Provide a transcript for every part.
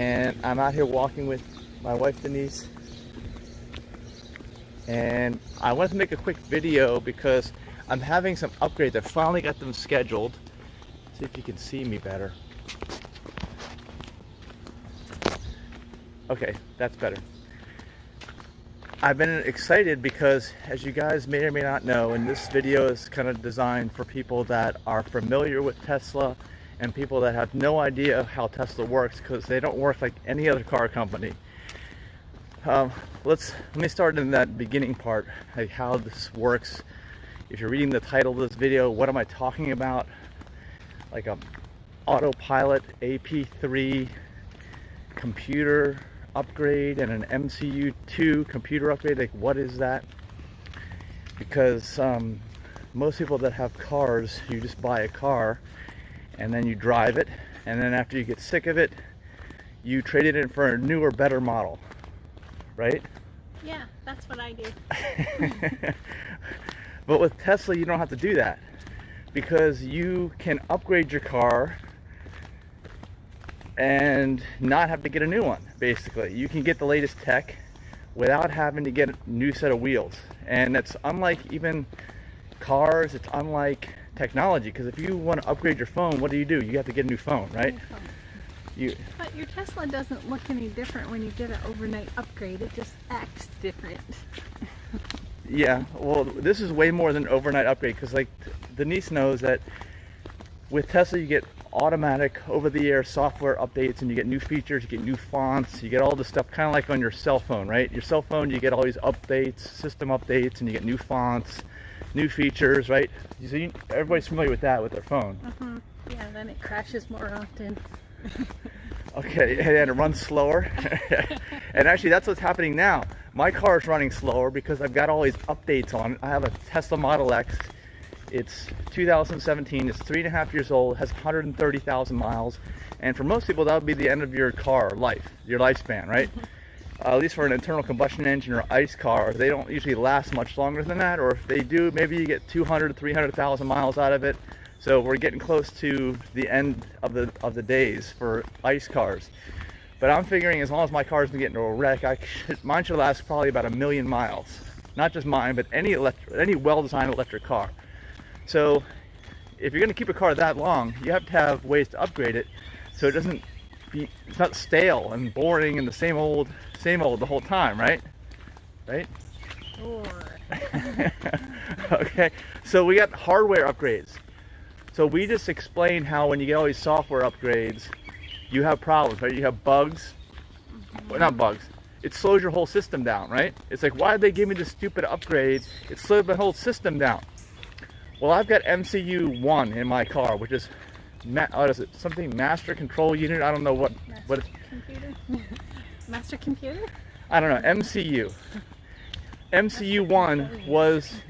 and I'm out here walking with my wife Denise, and I wanted to make a quick video because I'm having some upgrades. I finally got them scheduled. See if you can see me better. Okay, that's better. I've been excited because, as you guys may or may not know, and this video is kind of designed for people that are familiar with Tesla and people that have no idea how Tesla works, because they don't work like any other car company. Let me start in that beginning part, like how this works. If you're reading the title of this video, what am I talking about? Like a autopilot AP3 computer upgrade and an MCU 2 computer upgrade. Like, what is that? Because most people that have cars, you just buy a car and then you drive it, and then after you get sick of it, you trade it in for a newer, better model, right? Yeah, that's what I do. But with Tesla, you don't have to do that, because you can upgrade your car and not have to get a new one. Basically, you can get the latest tech without having to get a new set of wheels. And it's unlike even cars, it's unlike technology, because if you want to upgrade your phone, what do? You have to get a new phone, right? But your Tesla doesn't look any different when you get an overnight upgrade. It just acts different. Yeah, well, this is way more than an overnight upgrade, because like Denise knows that with Tesla you get automatic over-the-air software updates, and you get new features, you get new fonts, you get all this stuff, kind of like on your cell phone, right? Your cell phone, you get all these updates, system updates, and you get new fonts, new features, right? So everybody's familiar with that with their phone. Yeah, then it crashes more often. Okay, and it runs slower. And actually that's what's happening now. My car is running slower because I've got all these updates on it. I have a Tesla Model X. It's 2017, it's 3.5 years old, has 130,000 miles, and for most people that would be the end of your car life, your lifespan, right? At least for an internal combustion engine or ICE car, they don't usually last much longer than that, or if they do, maybe you get 200 to 300,000 miles out of it. So we're getting close to the end of the days for ICE cars. But I'm figuring as long as my car doesn't get into a wreck, mine should last probably about 1 million miles. Not just mine, but any well-designed electric car. So if you're going to keep a car that long, you have to have ways to upgrade it so it's not stale and boring and the same old the whole time, right? Right? Sure. Okay, so we got hardware upgrades. So we just explained how when you get all these software upgrades, you have problems, right? You have bugs. Well, not bugs. It slows your whole system down, right? It's like, why did they give me this stupid upgrade? It slowed my whole system down. Well, I've got MCU 1 in my car, which is, what is it? Something Master Control Unit? I don't know what it's. Computer? Master Computer? I don't know. MCU. MCU 1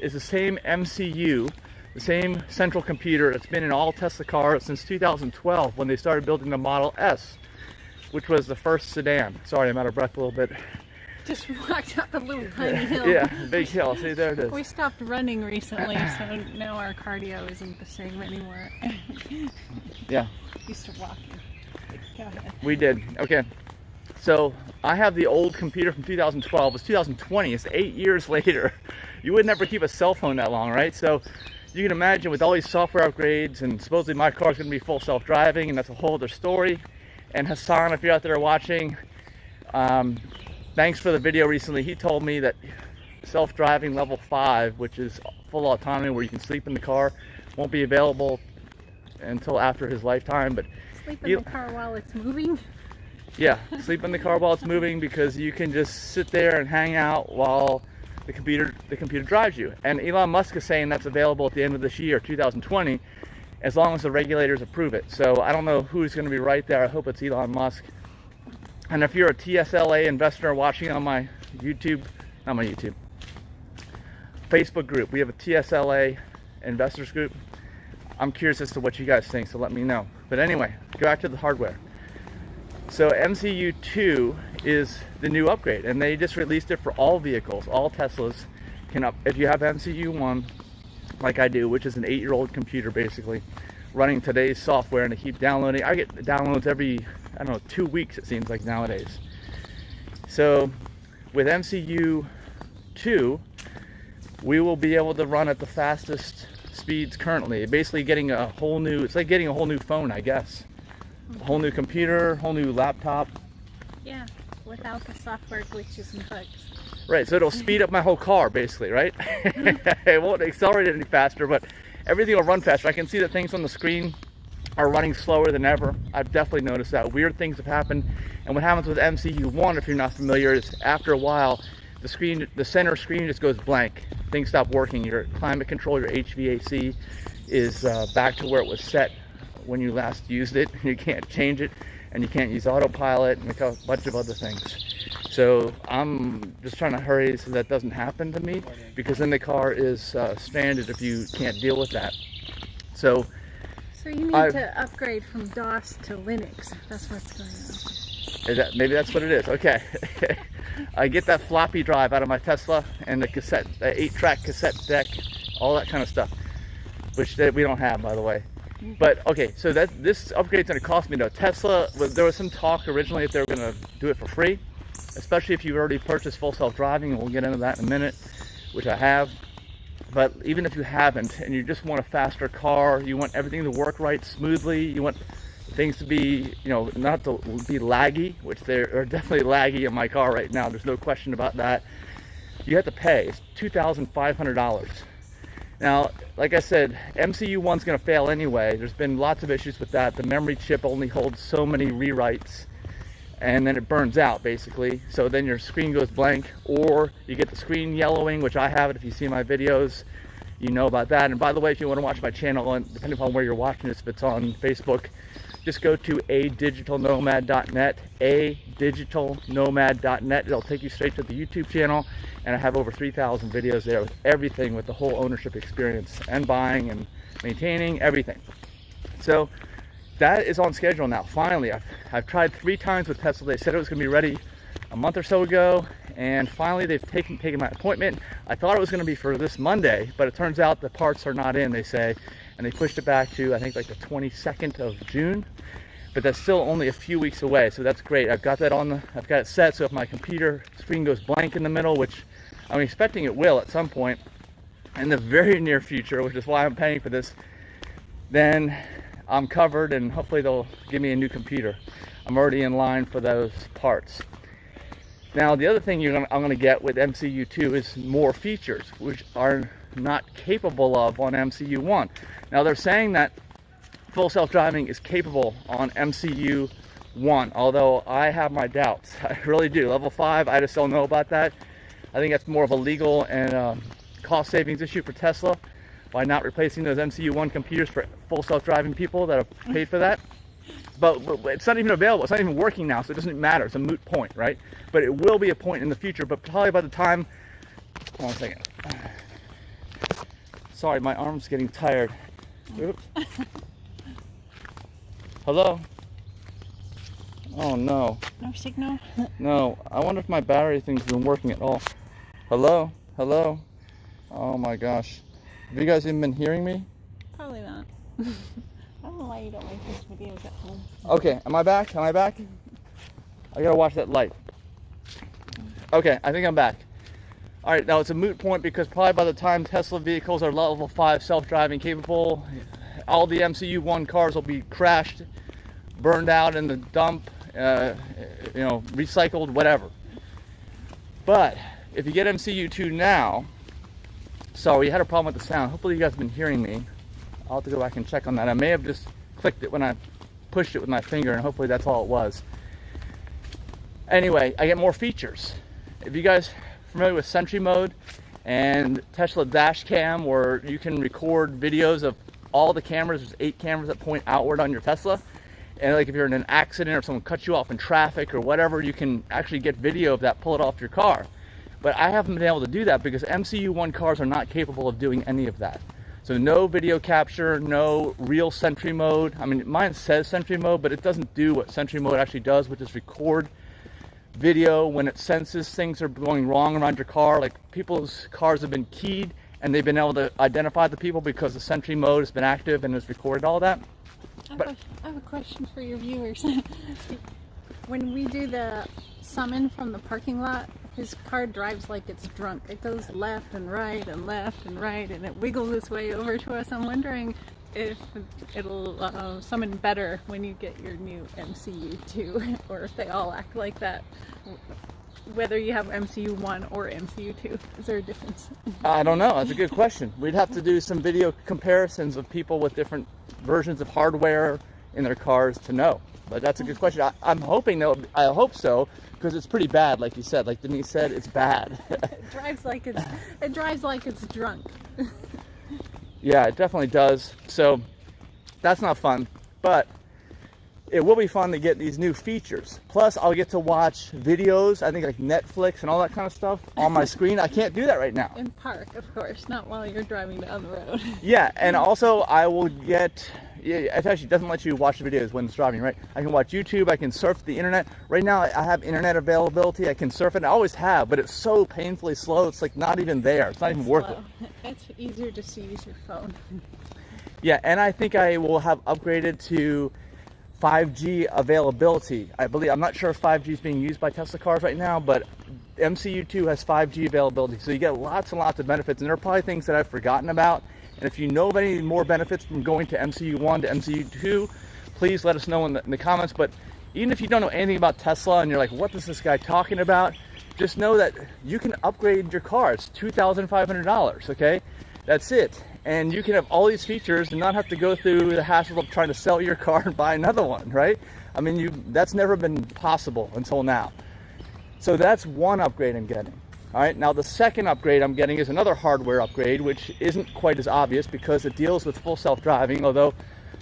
is the same MCU, the same central computer that's been in all Tesla cars since 2012 when they started building the Model S, which was the first sedan. Sorry, I'm out of breath a little bit. Just walked up a little tiny hill. Yeah, big hill. See, there it is. We stopped running recently, so now our cardio isn't the same anymore. Yeah. Used to walking. Go ahead. We did. Okay. So I have the old computer from 2012. It's 2020. It's 8 years later. You would never keep a cell phone that long, right? So you can imagine with all these software upgrades, and supposedly my car's going to be full self-driving, and that's a whole other story. And Hassan, if you're out there watching, thanks for the video recently. He told me that self-driving level 5, which is full autonomy where you can sleep in the car, won't be available until after his lifetime. But sleep in the car while it's moving? Yeah, sleep in the car while it's moving, because you can just sit there and hang out while the computer drives you. And Elon Musk is saying that's available at the end of this year, 2020, as long as the regulators approve it. So I don't know who's going to be right there. I hope it's Elon Musk. And if you're a TSLA investor watching on my Facebook group, we have a TSLA investors group. I'm curious as to what you guys think, so let me know. But anyway, go back to the hardware. So MCU 2 is the new upgrade, and they just released it for all vehicles. All Teslas can if you have MCU 1, like I do, which is an 8-year-old computer basically, running today's software, and they keep downloading. I get downloads every, I don't know, 2 weeks, it seems like nowadays. So with MCU 2, we will be able to run at the fastest speeds currently. Basically getting a whole new, it's like getting a whole new phone, I guess. A whole new computer, whole new laptop. Yeah, without the software glitches and bugs. Right, so it'll speed up my whole car, basically, right? It won't accelerate it any faster, but everything will run faster. I can see that things on the screen are running slower than ever. I've definitely noticed that. Weird things have happened. And what happens with MCU 1, if you're not familiar, is after a while, the screen, the center screen just goes blank. Things stop working. Your climate control, your HVAC is back to where it was set when you last used it. You can't change it, and you can't use autopilot and a bunch of other things. So I'm just trying to hurry so that doesn't happen to me, because then the car is stranded if you can't deal with that. So you need to upgrade from DOS to Linux. That's what's going on. Maybe that's what it is. Okay. I get that floppy drive out of my Tesla and the cassette, the 8-track cassette deck, all that kind of stuff, which we don't have, by the way. But okay, so this upgrade's going to cost me though. Tesla, there was some talk originally that they were going to do it for free, especially if you've already purchased full self-driving, and we'll get into that in a minute, which I have. But even if you haven't, and you just want a faster car, you want everything to work right smoothly, you want things to be, you know, not to be laggy, which they are definitely laggy in my car right now, there's no question about that, you have to pay. It's $2,500. Now, like I said, MCU 1's going to fail anyway. There's been lots of issues with that. The memory chip only holds so many rewrites, and then it burns out, basically. So then your screen goes blank, or you get the screen yellowing, which I have it. If you see my videos, you know about that. And by the way, if you want to watch my channel, and depending upon where you're watching this, if it's on Facebook, just go to adigitalnomad.net, adigitalnomad.net. It'll take you straight to the YouTube channel, and I have over 3,000 videos there with everything, with the whole ownership experience and buying and maintaining everything. So that is on schedule now. Finally, I've tried 3 times with Tesla. They said it was going to be ready a month or so ago, and finally they've taken my appointment. I thought it was going to be for this Monday, but it turns out the parts are not in, they say, and they pushed it back to, I think, like the 22nd of June. But that's still only a few weeks away, so that's great. I've got that I've got it set, so if my computer screen goes blank in the middle, which I'm expecting it will at some point in the very near future, which is why I'm paying for this, then I'm covered, and hopefully they'll give me a new computer. I'm already in line for those parts. Now, the other thing I'm going to get with MCU 2 is more features, which are not capable of on MCU 1. Now, they're saying that full self-driving is capable on MCU 1, although I have my doubts. I really do. Level 5, I just don't know about that. I think that's more of a legal and cost savings issue for Tesla by not replacing those MCU 1 computers for full self-driving people that have paid for that. But it's not even available. It's not even working now, so it doesn't matter. It's a moot point, right? But it will be a point in the future, but probably by the time... Hold on a second. Sorry, my arm's getting tired. Oops. Hello? Oh, no. No signal? No. I wonder if my battery thing's been working at all. Hello? Hello? Oh, my gosh. Have you guys even been hearing me? Probably not. I don't know why you don't make these videos at home. Okay, am I back? Am I back? I gotta watch that light. Okay, I think I'm back. Alright, now it's a moot point because probably by the time Tesla vehicles are level 5 self-driving capable, all the MCU 1 cars will be crashed, burned out in the dump, recycled, whatever. But if you get MCU 2 now, sorry, we had a problem with the sound. Hopefully you guys have been hearing me. I'll have to go back and check on that. I may have just clicked it when I pushed it with my finger, and hopefully that's all it was. Anyway, I get more features. If you guys are familiar with Sentry Mode and Tesla Dash Cam, where you can record videos of all the cameras, there's 8 cameras that point outward on your Tesla, and like if you're in an accident or someone cuts you off in traffic or whatever, you can actually get video of that, pull it off your car. But I haven't been able to do that because MCU 1 cars are not capable of doing any of that. So no video capture, no real Sentry Mode. I mean, mine says Sentry Mode, but it doesn't do what Sentry Mode actually does, which is record video when it senses things are going wrong around your car. Like people's cars have been keyed and they've been able to identify the people because the Sentry Mode has been active and has recorded all that. I have a question for your viewers. When we do the summon from the parking lot, his car drives like it's drunk. It goes left and right and left and right, and it wiggles its way over to us. I'm wondering if it'll summon better when you get your new MCU too, or if they all act like that. Whether you have MCU 1 or MCU 2, is there a difference? I don't know. That's a good question. We'd have to do some video comparisons of people with different versions of hardware in their cars to know. But that's a good question. I'm hoping though. I hope so, because it's pretty bad, like you said. Like Denise said, it's bad. It drives like it's drunk. Yeah, it definitely does. So that's not fun. But it will be fun to get these new features. Plus, I'll get to watch videos, I think like Netflix and all that kind of stuff on my screen. I can't do that right now. In park, of course, not while you're driving down the road. Yeah, and also I will get, it actually doesn't let you watch the videos when it's driving, right? I can watch YouTube, I can surf the internet. Right now, I have internet availability. I can surf it. I always have, but it's so painfully slow. It's like not even there. It's not even worth it. It's easier just to use your phone. Yeah, and I think I will have upgraded to 5G availability. I'm not sure if 5G is being used by Tesla cars right now, but MCU 2 has 5G availability. So you get lots and lots of benefits, and there are probably things that I've forgotten about. And if you know of any more benefits from going to MCU 1 to MCU 2, please let us know in the comments. But even if you don't know anything about Tesla and you're like, what is this guy talking about? Just know that you can upgrade your car. It's $2,500, okay? That's it. And you can have all these features and not have to go through the hassle of trying to sell your car and buy another one, right? I mean, that's never been possible until now. So that's one upgrade I'm getting. All right, now the second upgrade I'm getting is another hardware upgrade, which isn't quite as obvious because it deals with full self-driving, although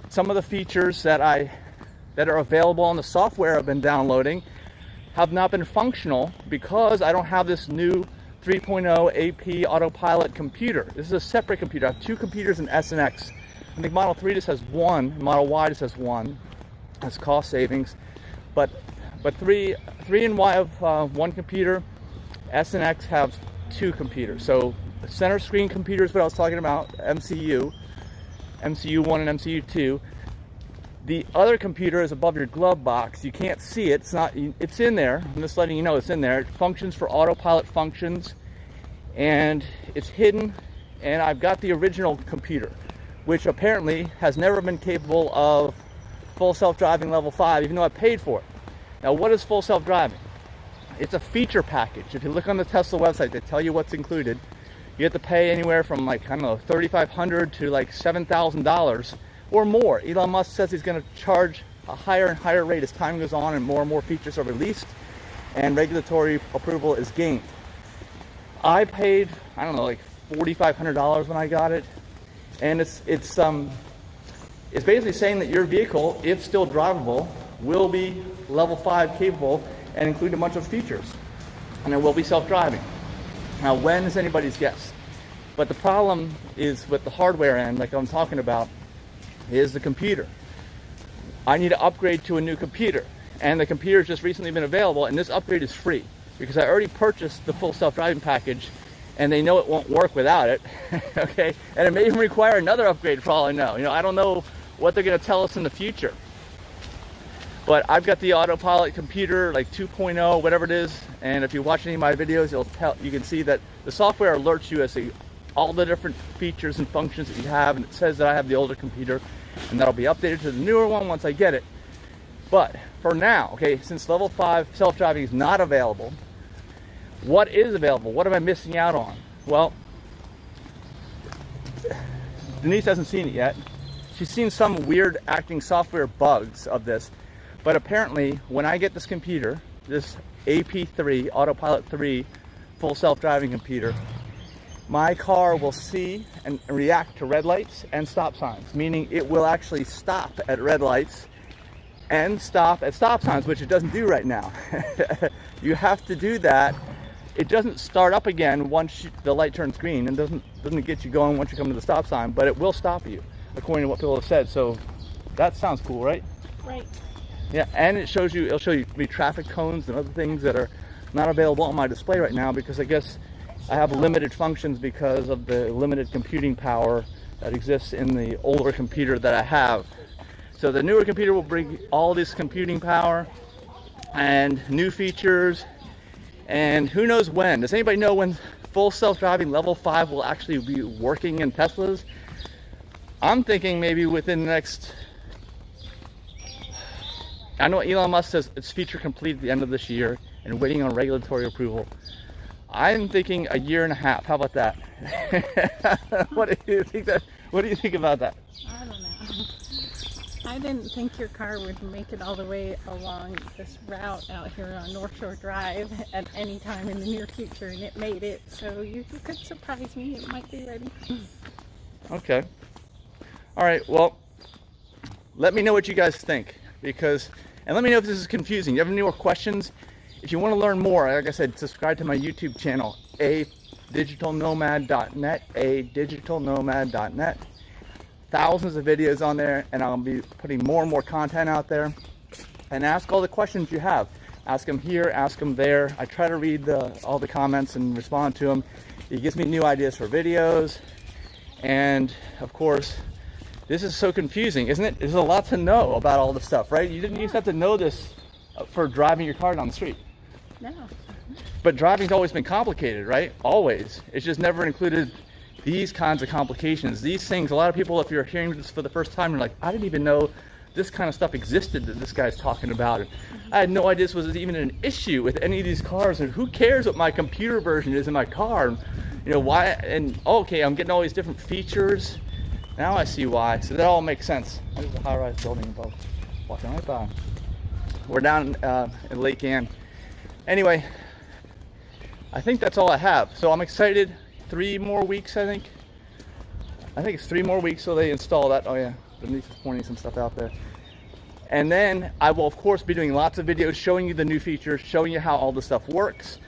some of the features that are available on the software I've been downloading have not been functional because I don't have this new 3.0 AP autopilot computer. This is a separate computer. I have two computers in S and X. I think Model 3 just has one, Model Y just has one. That's cost savings. But 3 and Y have one computer. S and X have two computers. So the center screen computer is what I was talking about, MCU 1 and MCU 2. The other computer is above your glove box. You can't see it. It's in there. I'm just letting you know it's in there. It functions for autopilot functions, and it's hidden. And I've got the original computer, which apparently has never been capable of full self-driving level 5, even though I paid for it. Now, what is full self-driving? It's a feature package. If you look on the Tesla website, they tell you what's included. You have to pay anywhere from like, I don't know, $3,500 to like $7,000 or more. Elon Musk says he's going to charge a higher and higher rate as time goes on and more features are released and regulatory approval is gained. I paid, I don't know, like $4,500 when I got it, and it's basically saying that your vehicle, if still drivable, will be level 5 capable and include a bunch of features, and it will be self-driving. Now, when is anybody's guess? But the problem is with the hardware end, like I'm talking about, is the computer. I need to upgrade to a new computer, and the computer's just recently been available, and this upgrade is free because I already purchased the full self-driving package, and they know it won't work without it. Okay, and it may even require another upgrade for all I know. I don't know what they're going to tell us in the future, but I've got the autopilot computer, like 2.0, whatever it is, and if you watch any of my videos, you can see that the software alerts you as to all the different features and functions that you have, and it says that I have the older computer, and that'll be updated to the newer one once I get it. But for now, okay, since level 5 self-driving is not available, what is available? What am I missing out on? Well, Denise hasn't seen it yet. She's seen some weird acting software bugs of this, but apparently when I get this computer, this AP3 Autopilot 3 full self-driving computer, my car will see and react to red lights and stop signs, meaning it will actually stop at red lights and stop at stop signs, which it doesn't do right now. You have to do that. It doesn't start up again once the light turns green, and doesn't get you going once you come to the stop sign, but it will stop you, according to what people have said. So that sounds cool, right? Right. Yeah, and it'll show you traffic cones and other things that are not available on my display right now, because I guess I have limited functions because of the limited computing power that exists in the older computer that I have. So the newer computer will bring all this computing power and new features, and who knows when. Does anybody know when full self-driving level 5 will actually be working in Teslas? I'm thinking maybe within the next, I know Elon Musk says it's feature complete at the end of this year and waiting on regulatory approval. I'm thinking a year and a half. How about that? What do you think about that? I don't know. I didn't think your car would make it all the way along this route out here on North Shore Drive at any time in the near future, and it made it. So you could surprise me. It might be ready. Okay. All right. Well, let me know what you guys think, and let me know if this is confusing. You have any more questions? If you want to learn more, like I said, subscribe to my YouTube channel, aDigitalNomad.net, aDigitalNomad.net. Thousands of videos on there, and I'll be putting more and more content out there. And ask all the questions you have. Ask them here, ask them there. I try to read all the comments and respond to them. It gives me new ideas for videos. And of course, this is so confusing, isn't it? There's a lot to know about all this stuff, right? You didn't used to have to know this for driving your car down the street. No. But driving's always been complicated, right? Always. It's just never included these kinds of complications. These things, a lot of people, if you're hearing this for the first time, you're like, I didn't even know this kind of stuff existed that this guy's talking about. And I had no idea this was even an issue with any of these cars. And who cares what my computer version is in my car? You know, why? And okay, I'm getting all these different features. Now I see why. So that all makes sense. There's a high-rise building above. Walking right by. We're down in Lake Ann. Anyway, I think that's all I have. So I'm excited. 3 more weeks, I think it's 3 more weeks so they install that. Oh yeah, Denise is pointing some stuff out there. And then I will of course be doing lots of videos showing you the new features, showing you how all this stuff works,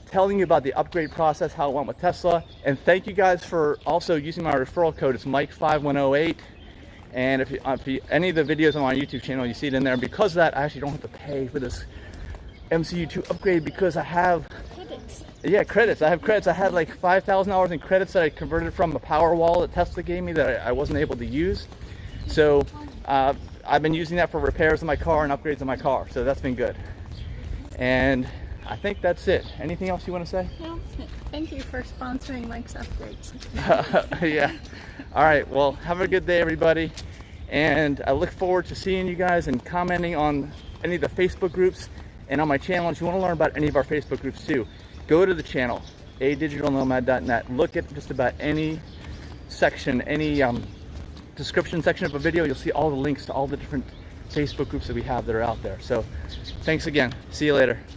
telling you about the upgrade process, how it went with Tesla. And thank you guys for also using my referral code. It's Mike5108. And if any of the videos on my YouTube channel, you see it in there. Because of that, I actually don't have to pay for this MCU 2 upgrade because I have Credits. Yeah, credits. I have credits. I had like $5,000 in credits that I converted from the Powerwall that Tesla gave me that I wasn't able to use. So I've been using that for repairs on my car and upgrades on my car. So that's been good. And I think that's it. Anything else you want to say? No, thank you for sponsoring Mike's upgrades. Yeah. All right. Well, have a good day, everybody. And I look forward to seeing you guys and commenting on any of the Facebook groups and on my channel. If you want to learn about any of our Facebook groups too, go to the channel, aDigitalNomad.net. Look at just about any section, any description section of a video. You'll see all the links to all the different Facebook groups that we have that are out there. So thanks again. See you later. Bye.